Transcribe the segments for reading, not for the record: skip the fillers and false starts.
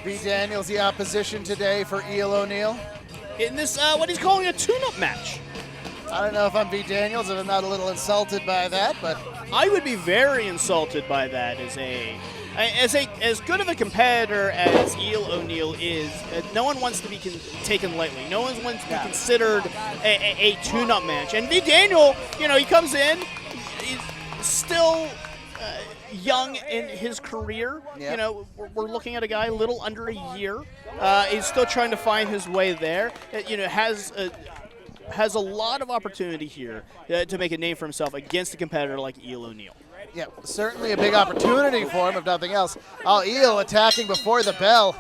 B. Daniels, the opposition today for Eel O'Neill. In this, what he's calling a tune-up match. I don't know if I'm B. Daniels, if I'm not a little insulted by that, but I would be very insulted by that as good of a competitor as Eel O'Neill is. No one wants to be taken lightly. No one wants to be considered a tune-up match. And B. Daniel, he comes in, he's still young in his career. Yep. We're looking at a guy a little under a year. He's still trying to find his way there. Has a lot of opportunity here to make a name for himself against a competitor like Eel O'Neill. yeah, certainly a big opportunity for him, if nothing else. Oh, Eel attacking before the bell.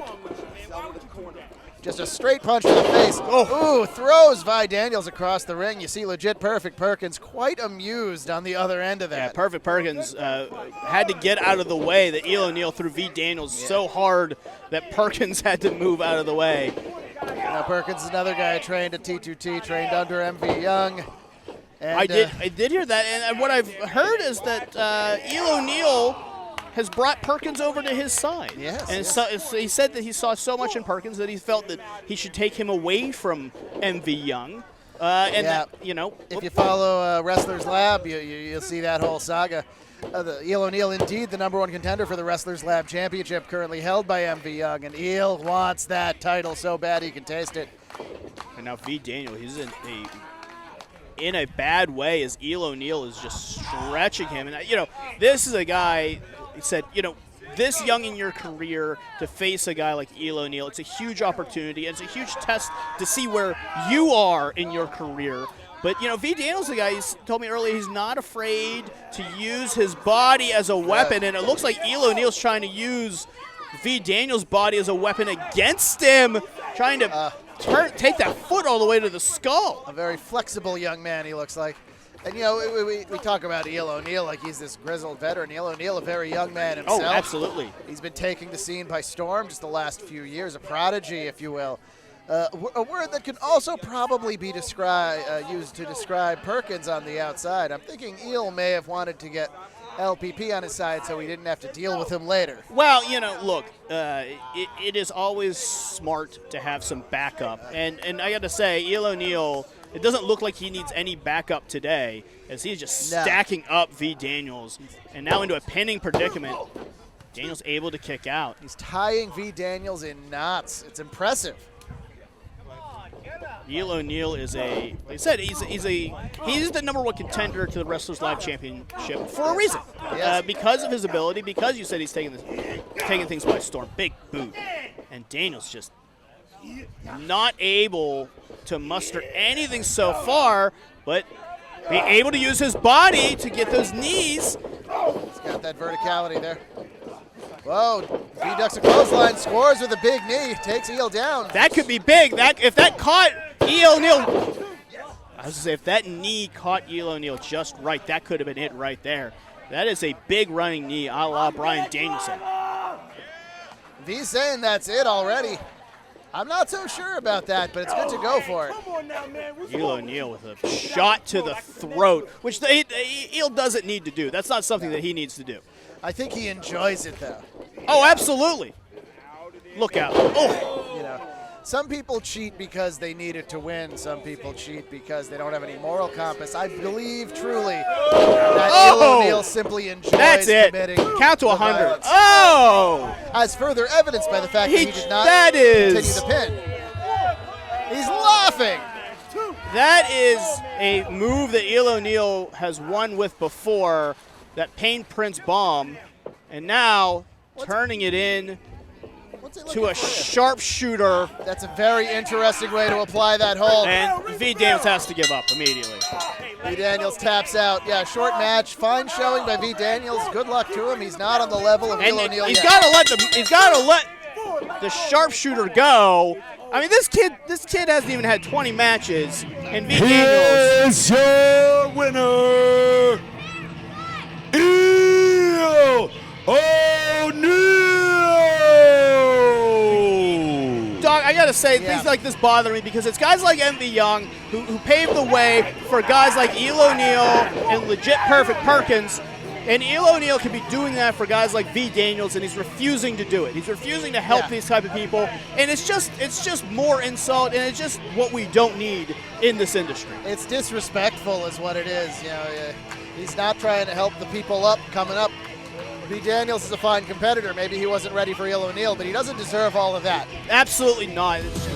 Just a straight punch to the face. Ooh, throws Vi Daniels across the ring. You see legit Perfect Perkins quite amused on the other end of that. Yeah, Perfect Perkins had to get out of the way. That Eel O'Neill threw V. Daniels so hard that Perkins had to move out of the way. Now Perkins is another guy trained at T2T, trained under MV Young. And, I did hear that, and what I've heard is that Eel O'Neill has brought Perkins over to his side. Yes, and yes. So he said that he saw so much in Perkins that he felt that he should take him away from MV Young. If you follow Wrestlers Lab, you'll see that whole saga. The Eel O'Neill, indeed, the #1 contender for the Wrestlers Lab Championship, currently held by MV Young, and Eel wants that title so bad he can taste it. And now V. Daniel, he's in a bad way as Eel O'Neill is just stretching him. And, this is a guy, he said, this young in your career to face a guy like Eel O'Neill, it's a huge opportunity. It's a huge test to see where you are in your career. But, V. Daniels, the guy, he's told me earlier, he's not afraid to use his body as a weapon. And it looks like Eel O'Neill's trying to use V. Daniels' body as a weapon against him, trying to take that foot all the way to the skull. A very flexible young man, he looks like. And, we talk about Eel O'Neill like he's this grizzled veteran. Eel O'Neill, a very young man himself. Oh, absolutely. He's been taking the scene by storm just the last few years, a prodigy, if you will. A word that can also probably be used to describe Perkins on the outside. I'm thinking Eel may have wanted to get LPP on his side so he didn't have to deal with him later. Well, look, it is always smart to have some backup. And I got to say, Eel O'Neill, it doesn't look like he needs any backup today as he's just stacking up V. Daniels. And now into a pinning predicament. Daniels able to kick out. He's tying V. Daniels in knots. It's impressive. Eel O'Neill is like I said, he's the #1 contender to the Wrestlers Live Championship for a reason. Yes. Because of his ability, because you said he's taking things by storm. Big boot. And Daniels just not able to muster anything so far, but be able to use his body to get those knees. He's got that verticality there. Whoa, V ducks a clothesline, scores with a big knee, takes Eel down. That could be big. If that caught Eel O'Neill, I was going to say, if that knee caught Eel O'Neill just right, that could have been it right there. That is a big running knee, a la Bryan Danielson. V's saying that's it already. I'm not so sure about that, but it's good to go for it. Eel O'Neill with a shot to the throat, which Eel doesn't need to do. That's not something that he needs to do. I think he enjoys it, though. Oh, absolutely. Look out. Oh. Some people cheat because they need it to win. Some people cheat because they don't have any moral compass. I believe truly that Eel O'Neill simply enjoys committing Count to 100. violence. Oh! As further evidenced by the fact that he did not continue the pin. He's laughing. That is a move that Eel O'Neill has won with before, that Pain Prince bomb, and now turning it in to a sharpshooter. That's a very interesting way to apply that hold. And V. Daniels has to give up immediately. V. Daniels taps out. Yeah, short match. Fine showing by V. Daniels. Good luck to him. He's not on the level of Eel O'Neill yet. He's got to let the sharpshooter go. I mean, this kid hasn't even had 20 matches. And V. Daniels. Here's your winner, Eel O'Neill. Dog, I gotta say, things like this bother me because it's guys like MV Young who paved the way for guys like Eel O'Neill and legit Perfect Perkins And Eel O'Neill can be doing that for guys like V. Daniels, and he's refusing to do it. He's refusing to help these type of people, and it's just more insult, and it's just what we don't need in this industry. It's disrespectful is what it is. You know, he's not trying to help the people coming up. V. Daniels is a fine competitor. Maybe he wasn't ready for Eel O'Neill, but he doesn't deserve all of that. Absolutely not. It's